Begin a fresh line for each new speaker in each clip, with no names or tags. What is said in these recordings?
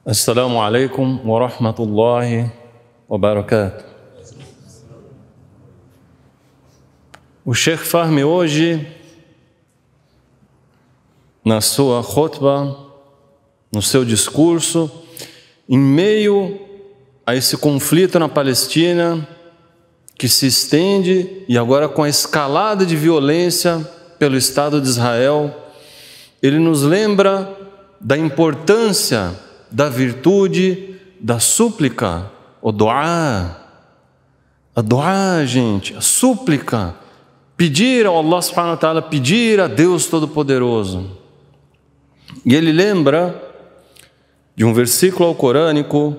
Assalamu alaikum wa rahmatullahi wa barakatuh. O Sheikh Fahmy hoje, na sua khutbah, no seu discurso, em meio a esse conflito na Palestina, que se estende, e agora com a escalada de violência pelo Estado de Israel, ele nos lembra da importância da virtude da súplica, o du'a. A du'a, gente, a súplica, pedir ao Allah subhanahu wa ta'ala, pedir a Deus Todo-Poderoso. E ele lembra de um versículo alcorânico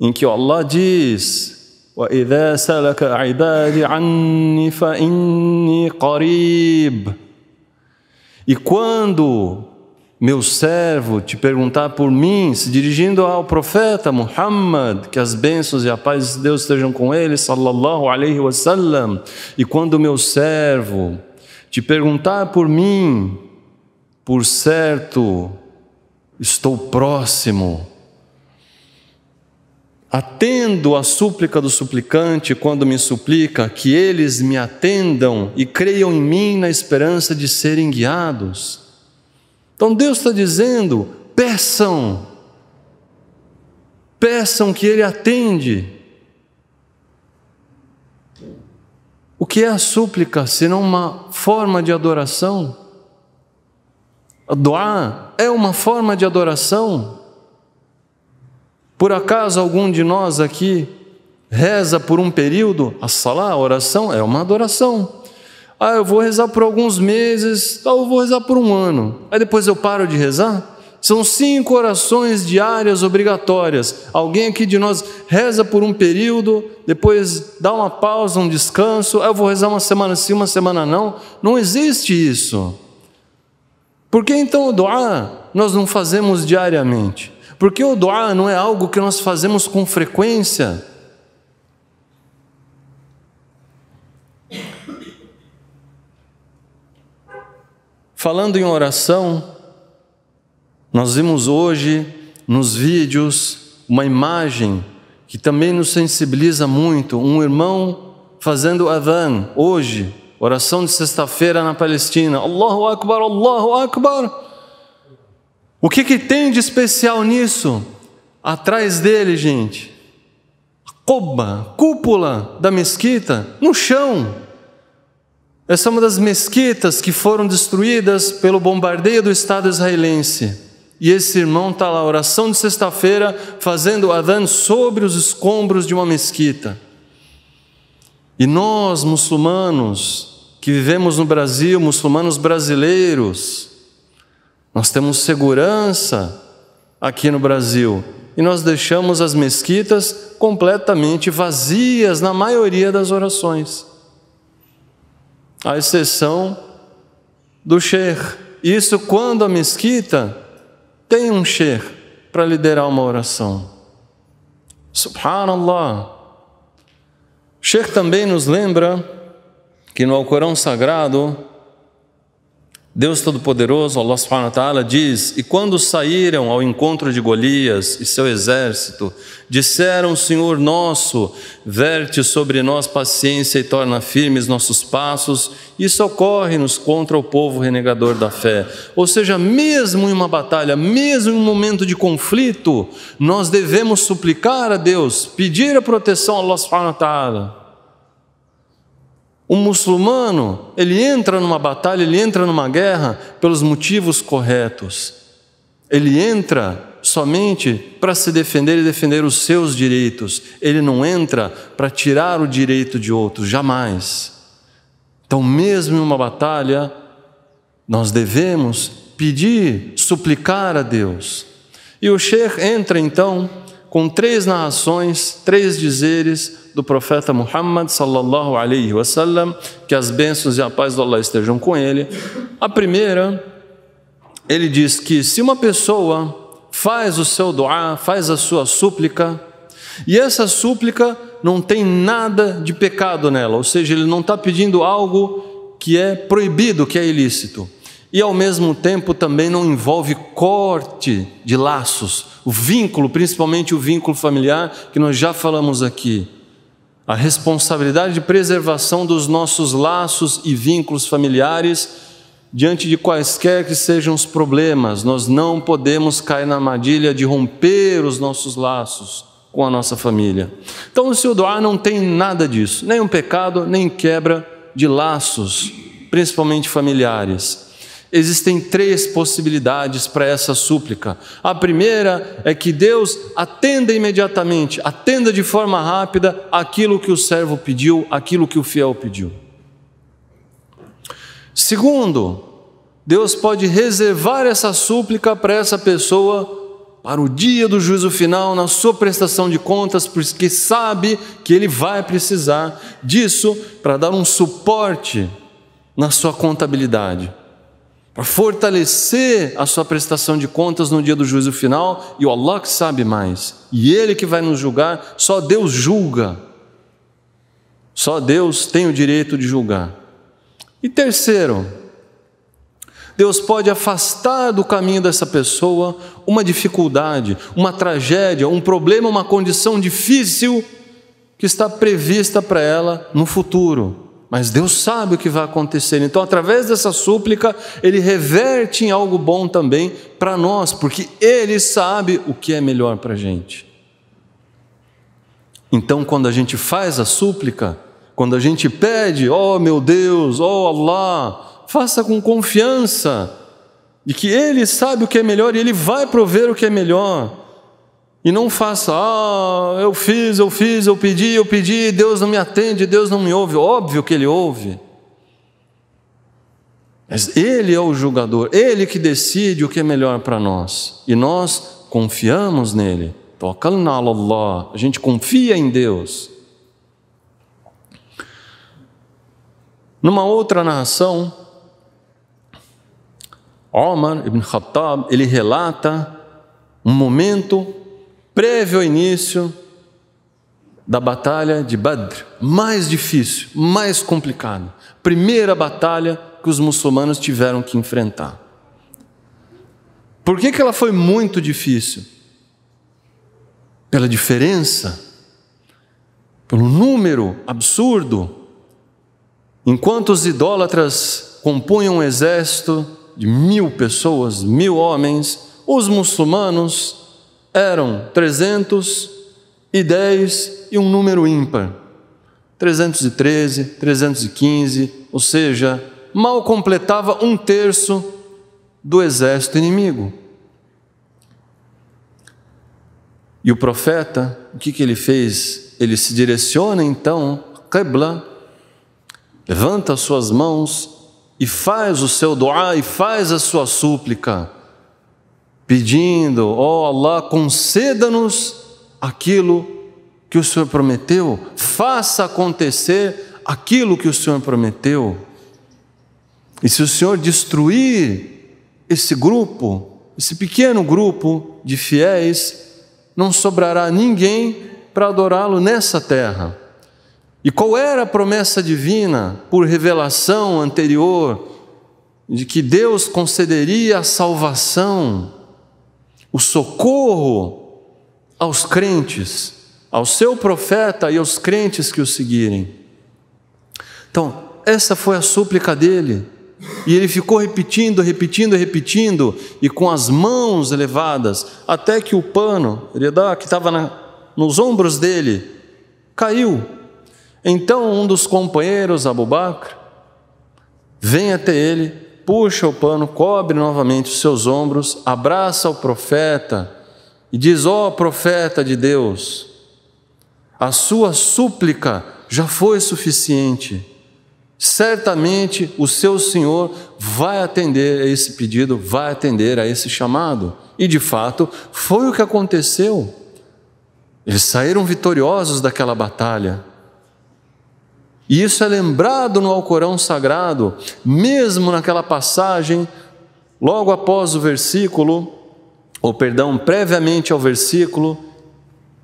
em que Allah diz: وَإِذَا سَلَكَ عِبَادِ عَنِّي فَإِنِّي قَرِيبٌ. E quando meu servo te perguntar por mim, se dirigindo ao profeta Muhammad, que as bênçãos e a paz de Deus estejam com ele, sallallahu alaihi wasallam, e quando meu servo te perguntar por mim, por certo, estou próximo. Atendo a súplica do suplicante quando me suplica, que eles me atendam e creiam em mim na esperança de serem guiados. Então Deus está dizendo, peçam que Ele atende. O que é a súplica, senão uma forma de adoração? A du'a é uma forma de adoração. Por acaso algum de nós aqui reza por um período? A salá, a oração, é uma adoração. Eu vou rezar por alguns meses, eu vou rezar por um ano. Aí depois eu paro de rezar? São 5 orações diárias obrigatórias. Alguém aqui de nós reza por um período, depois dá uma pausa, um descanso, eu vou rezar uma semana sim, uma semana não. Não existe isso. Por que então o du'a nós não fazemos diariamente? Porque o du'a não é algo que nós fazemos com frequência. Falando em oração, nós vimos hoje nos vídeos uma imagem que também nos sensibiliza muito. Um irmão fazendo adhan hoje, oração de sexta-feira na Palestina. Allahu Akbar, Allahu Akbar. O que tem de especial nisso? Atrás dele, gente, a cúpula da mesquita, no chão. Essa é uma das mesquitas que foram destruídas pelo bombardeio do Estado israelense. E esse irmão está lá, oração de sexta-feira, fazendo adhan sobre os escombros de uma mesquita. E nós, muçulmanos, que vivemos no Brasil, muçulmanos brasileiros, nós temos segurança aqui no Brasil. E nós deixamos as mesquitas completamente vazias na maioria das orações. À exceção do sheikh. Isso quando a mesquita tem um sheikh para liderar uma oração. Subhanallah. O sheikh também nos lembra que no Alcorão Sagrado, Deus Todo-Poderoso, Allah subhanahu wa ta'ala, diz: e quando saíram ao encontro de Golias e seu exército, disseram: Senhor nosso, verte sobre nós paciência e torna firmes nossos passos e socorre-nos contra o povo renegador da fé. Ou seja, mesmo em uma batalha, mesmo em um momento de conflito, nós devemos suplicar a Deus, pedir a proteção a Allah subhanahu wa ta'ala. Um muçulmano, ele entra numa batalha, ele entra numa guerra pelos motivos corretos. Ele entra somente para se defender e defender os seus direitos. Ele não entra para tirar o direito de outros, jamais. Então, mesmo em uma batalha, nós devemos pedir, suplicar a Deus. E o sheikh entra então com 3 narrações, 3 dizeres do profeta Muhammad sallallahu alaihi wasallam, que as bênçãos e a paz do Allah estejam com ele. A primeira, ele diz que se uma pessoa faz o seu du'a, faz a sua súplica, e essa súplica não tem nada de pecado nela, ou seja, ele não está pedindo algo que é proibido, que é ilícito. e ao mesmo tempo também não envolve corte de laços, o vínculo, principalmente o vínculo familiar, que nós já falamos aqui. A responsabilidade de preservação dos nossos laços e vínculos familiares diante de quaisquer que sejam os problemas. Nós não podemos cair na armadilha de romper os nossos laços com a nossa família. Então o seu duá não tem nada disso, nem um pecado, nem quebra de laços, principalmente familiares. Existem 3 possibilidades para essa súplica. A primeira é que Deus atenda imediatamente, atenda de forma rápida aquilo que o servo pediu, aquilo que o fiel pediu. Segundo, Deus pode reservar essa súplica para essa pessoa para o dia do juízo final, na sua prestação de contas, porque sabe que ele vai precisar disso para dar um suporte na sua contabilidade, para fortalecer a sua prestação de contas no dia do juízo final, e o Allah que sabe mais, e Ele que vai nos julgar. Só Deus julga, só Deus tem o direito de julgar. E terceiro, Deus pode afastar do caminho dessa pessoa uma dificuldade, uma tragédia, um problema, uma condição difícil que está prevista para ela no futuro. Mas Deus sabe o que vai acontecer. Então, através dessa súplica, Ele reverte em algo bom também para nós, porque Ele sabe o que é melhor para a gente. Então, quando a gente faz a súplica, quando a gente pede, oh meu Deus, oh Allah, faça com confiança de que Ele sabe o que é melhor e Ele vai prover o que é melhor. E não faça, eu fiz, eu pedi, Deus não me atende, Deus não me ouve. Óbvio que Ele ouve. Mas Ele é o julgador, Ele que decide o que é melhor para nós. E nós confiamos nele. Tawakkalna ala Allah, a gente confia em Deus. Numa outra narração, Omar ibn Khattab, ele relata um momento prévio ao início da batalha de Badr, mais difícil, mais complicado. Primeira batalha que os muçulmanos tiveram que enfrentar. Por que ela foi muito difícil? Pela diferença, pelo número absurdo. Enquanto os idólatras compunham um exército de 1000 pessoas, 1000 homens, os muçulmanos eram 310 e um número ímpar, 313, 315, ou seja, mal completava 1/3 do exército inimigo. E o profeta, o que ele fez? Ele se direciona então, Qibla, levanta as suas mãos e faz o seu duá, e faz a sua súplica, pedindo, ó Allah, conceda-nos aquilo que o Senhor prometeu, faça acontecer aquilo que o Senhor prometeu. E se o Senhor destruir esse grupo, esse pequeno grupo de fiéis, não sobrará ninguém para adorá-lo nessa terra. E qual era a promessa divina, por revelação anterior, de que Deus concederia a salvação, o socorro aos crentes, ao seu profeta e aos crentes que o seguirem. Então, essa foi a súplica dele. E ele ficou repetindo, e com as mãos elevadas, até que o pano, que estava nos ombros dele, caiu. Então um dos companheiros, Abu Bakr, vem até ele, puxa o pano, cobre novamente os seus ombros, abraça o profeta e diz, ó profeta de Deus, a sua súplica já foi suficiente. Certamente o seu Senhor vai atender a esse pedido, vai atender a esse chamado. E de fato foi o que aconteceu. Eles saíram vitoriosos daquela batalha. E isso é lembrado no Alcorão Sagrado, mesmo naquela passagem, logo após o versículo, previamente ao versículo,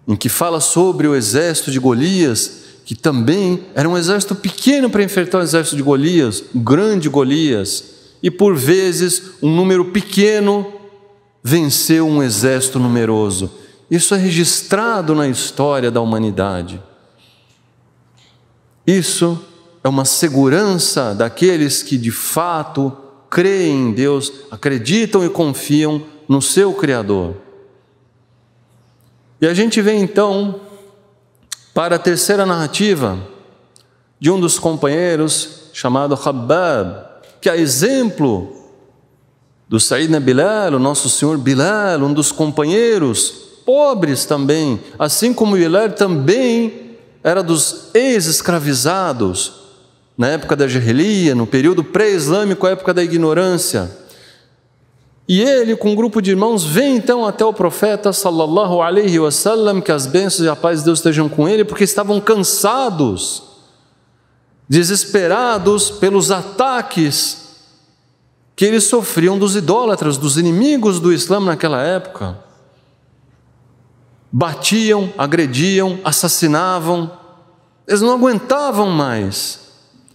em que fala sobre o exército de Golias, que também era um exército pequeno para enfrentar o exército de Golias, o grande Golias. e por vezes um número pequeno venceu um exército numeroso. Isso é registrado na história da humanidade. Isso é uma segurança daqueles que de fato creem em Deus, acreditam e confiam no seu Criador. E a gente vem então para a terceira narrativa de um dos companheiros, chamado Khabbab, que é exemplo do Sayyidina Bilal, o nosso senhor Bilal, um dos companheiros pobres também, assim como Bilal também era dos ex-escravizados, na época da Jahiliya, no período pré-islâmico, a época da ignorância. E ele, com um grupo de irmãos, vem então até o profeta, sallallahu alaihi wasallam, que as bênçãos e a paz de Deus estejam com ele, porque estavam cansados, desesperados pelos ataques que eles sofriam dos idólatras, dos inimigos do Islã naquela época. Batiam, agrediam, assassinavam, eles não aguentavam mais.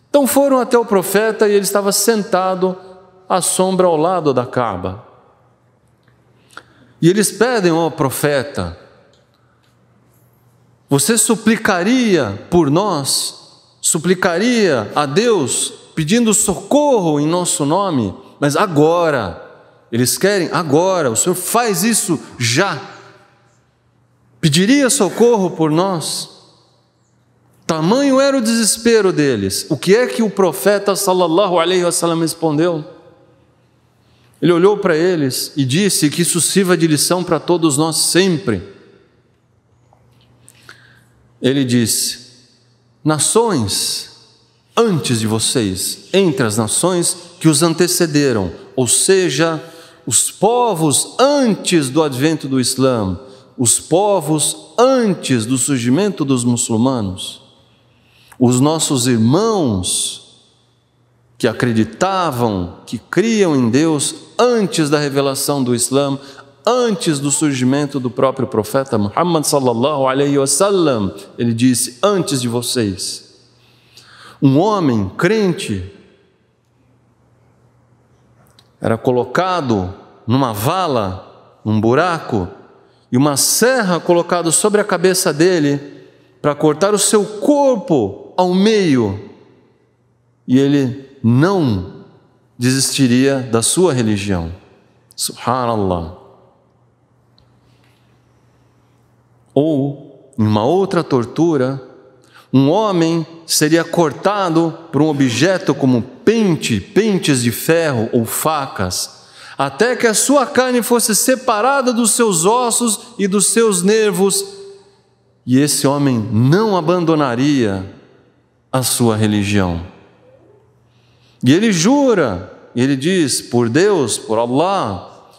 Então foram até o profeta e ele estava sentado à sombra ao lado da Kaaba. E eles pedem ao profeta: você suplicaria por nós, suplicaria a Deus, pedindo socorro em nosso nome, mas agora, eles querem agora, o Senhor faz isso já, pediria socorro por nós? Tamanho era o desespero deles. O que é que o profeta sallallahu alaihi wasallam respondeu? Ele olhou para eles e disse que isso sirva de lição para todos nós sempre. Ele disse: nações antes de vocês, entre as nações que os antecederam, ou seja, os povos antes do advento do Islã, os povos antes do surgimento dos muçulmanos, os nossos irmãos que acreditavam, que criam em Deus antes da revelação do Islã, antes do surgimento do próprio profeta Muhammad sallallahu alaihi wasallam, ele disse: antes de vocês, um homem crente era colocado numa vala, num buraco, e uma serra colocada sobre a cabeça dele para cortar o seu corpo ao meio, e ele não desistiria da sua religião. Subhanallah. Ou, em uma outra tortura, um homem seria cortado por um objeto como pentes de ferro ou facas, até que a sua carne fosse separada dos seus ossos e dos seus nervos, e esse homem não abandonaria a sua religião. E ele jura, ele diz, por Deus, por Allah,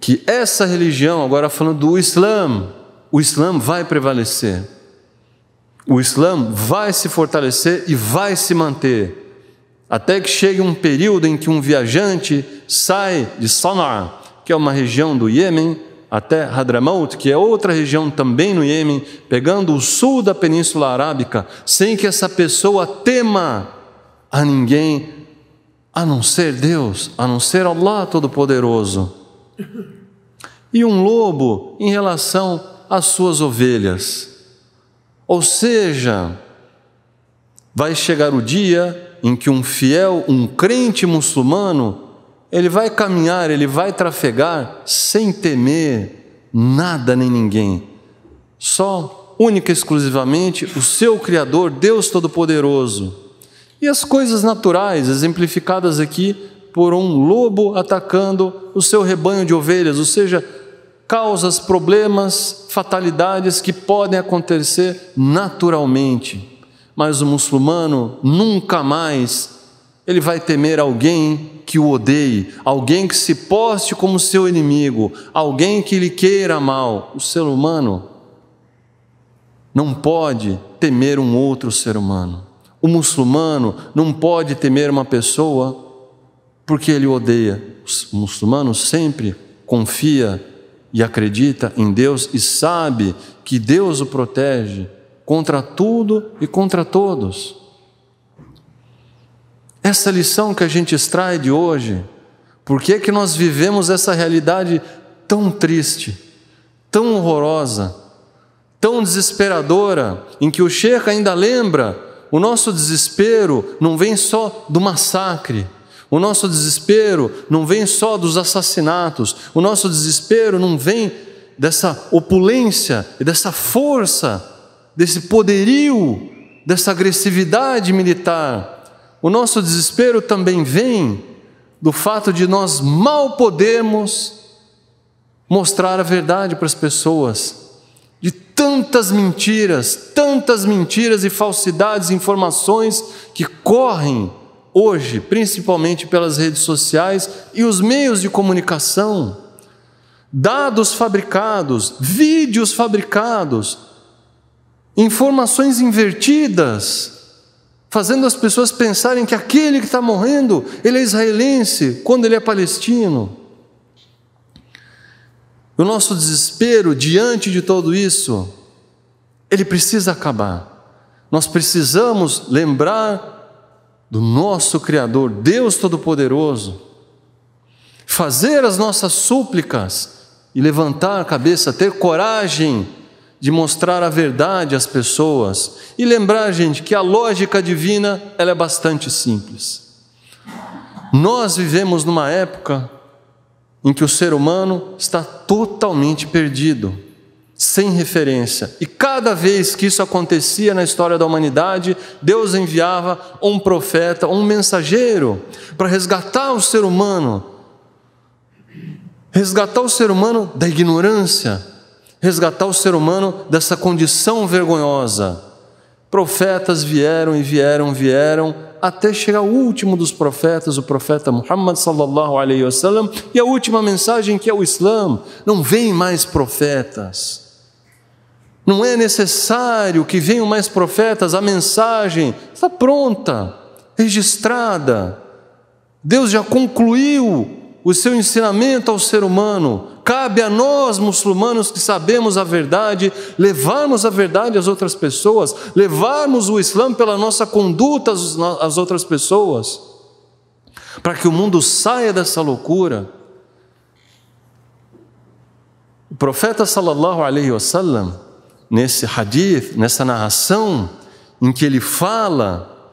que essa religião, agora falando do Islã, o Islã vai prevalecer, o Islã vai se fortalecer e vai se manter, até que chegue um período em que um viajante sai de Sana'a, que é uma região do Iêmen, até Hadramaut, que é outra região também no Iêmen, pegando o sul da Península Arábica, sem que essa pessoa tema a ninguém, a não ser Deus, a não ser Allah Todo-Poderoso. E um lobo em relação às suas ovelhas. Ou seja, vai chegar o dia em que um fiel, um crente muçulmano, ele vai caminhar, ele vai trafegar sem temer nada nem ninguém. Só, única e exclusivamente, o seu Criador, Deus Todo-Poderoso. E as coisas naturais, exemplificadas aqui por um lobo atacando o seu rebanho de ovelhas, ou seja, causas, problemas, fatalidades que podem acontecer naturalmente. Mas o muçulmano nunca mais ele vai temer alguém que o odeie, alguém que se poste como seu inimigo, alguém que lhe queira mal. O ser humano não pode temer um outro ser humano. O muçulmano não pode temer uma pessoa porque ele odeia. O muçulmano sempre confia e acredita em Deus e sabe que Deus o protege contra tudo e contra todos. Essa lição que a gente extrai de hoje, por que é que nós vivemos essa realidade tão triste, tão horrorosa, tão desesperadora, em que o Sheikh ainda lembra, o nosso desespero não vem só do massacre, o nosso desespero não vem só dos assassinatos, o nosso desespero não vem dessa opulência e dessa força, desse poderio, dessa agressividade militar. O nosso desespero também vem do fato de nós mal podemos mostrar a verdade para as pessoas, de tantas mentiras e falsidades, informações que correm hoje, principalmente pelas redes sociais e os meios de comunicação, dados fabricados, vídeos fabricados, informações invertidas, fazendo as pessoas pensarem que aquele que está morrendo, ele é israelense, quando ele é palestino. O nosso desespero diante de tudo isso, ele precisa acabar. Nós precisamos lembrar do nosso Criador, Deus Todo-Poderoso, fazer as nossas súplicas e levantar a cabeça, ter coragem de mostrar a verdade às pessoas e lembrar, gente, que a lógica divina ela é bastante simples. Nós vivemos numa época em que o ser humano está totalmente perdido, sem referência. E cada vez que isso acontecia na história da humanidade, Deus enviava um profeta, um mensageiro, para resgatar o ser humano da ignorância, resgatar o ser humano dessa condição vergonhosa. Profetas vieram, até chegar o último dos profetas, o profeta Muhammad sallallahu alaihi wasallam, e a última mensagem, que é o Islã. Não vem mais profetas, não é necessário que venham mais profetas, a mensagem está pronta, registrada. Deus já concluiu o seu ensinamento ao ser humano. Cabe a nós, muçulmanos, que sabemos a verdade, levarmos a verdade às outras pessoas, levarmos o Islã pela nossa conduta às outras pessoas, para que o mundo saia dessa loucura. O profeta sallallahu alaihi wasallam, nesse hadith, nessa narração, em que ele fala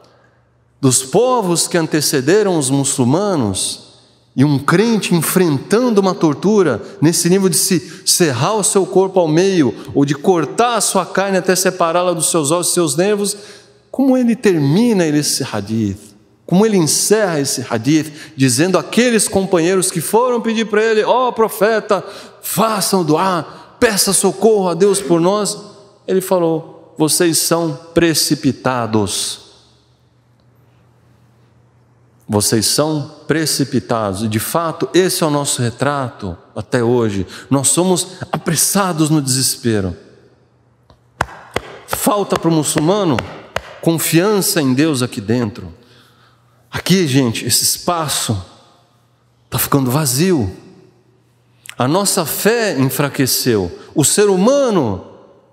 dos povos que antecederam os muçulmanos, e um crente enfrentando uma tortura, nesse nível de se serrar o seu corpo ao meio, ou de cortar a sua carne até separá-la dos seus ossos e seus nervos, como ele termina esse hadith, como ele encerra esse hadith, dizendo àqueles companheiros que foram pedir para ele: ó profeta, façam duá, peça socorro a Deus por nós. Ele falou: vocês são precipitados. Vocês são precipitados. E de fato, esse é o nosso retrato até hoje. Nós somos apressados no desespero. Falta para o muçulmano confiança em Deus aqui dentro. Aqui, gente, esse espaço está ficando vazio. A nossa fé enfraqueceu. O ser humano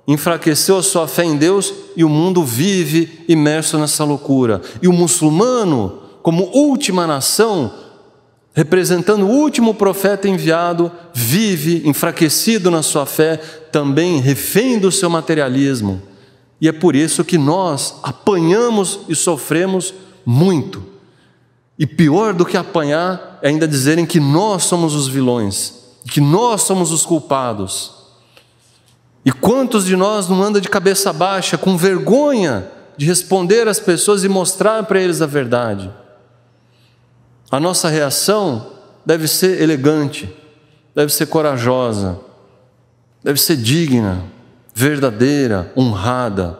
enfraqueceu a sua fé em Deus e o mundo vive imerso nessa loucura. E o muçulmano, como última nação, representando o último profeta enviado, vive enfraquecido na sua fé, também refém do seu materialismo. E é por isso que nós apanhamos e sofremos muito. E pior do que apanhar é ainda dizerem que nós somos os vilões, que nós somos os culpados. E quantos de nós não anda de cabeça baixa, com vergonha de responder às pessoas e mostrar para eles a verdade? A nossa reação deve ser elegante, deve ser corajosa, deve ser digna, verdadeira, honrada.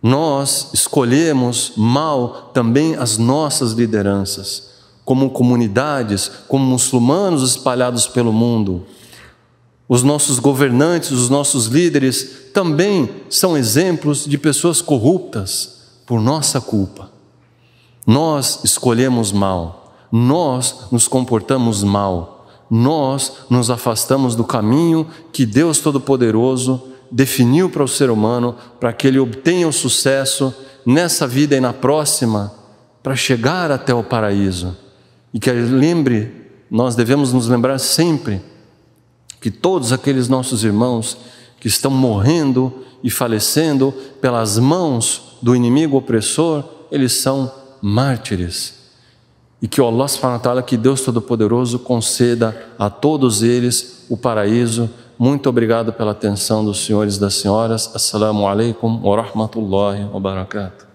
Nós escolhemos mal também as nossas lideranças, como comunidades, como muçulmanos espalhados pelo mundo. Os nossos governantes, os nossos líderes também são exemplos de pessoas corruptas por nossa culpa. Nós escolhemos mal. Nós nos comportamos mal, nós nos afastamos do caminho que Deus Todo-Poderoso definiu para o ser humano, para que ele obtenha o sucesso nessa vida e na próxima, para chegar até o paraíso. E que nós devemos nos lembrar sempre que todos aqueles nossos irmãos que estão morrendo e falecendo pelas mãos do inimigo opressor, eles são mártires. E que Allah subhanahu wa ta'ala, que Deus Todo-Poderoso, conceda a todos eles o paraíso. Muito obrigado pela atenção dos senhores e das senhoras. Assalamu alaikum wa rahmatullahi wa barakatuh.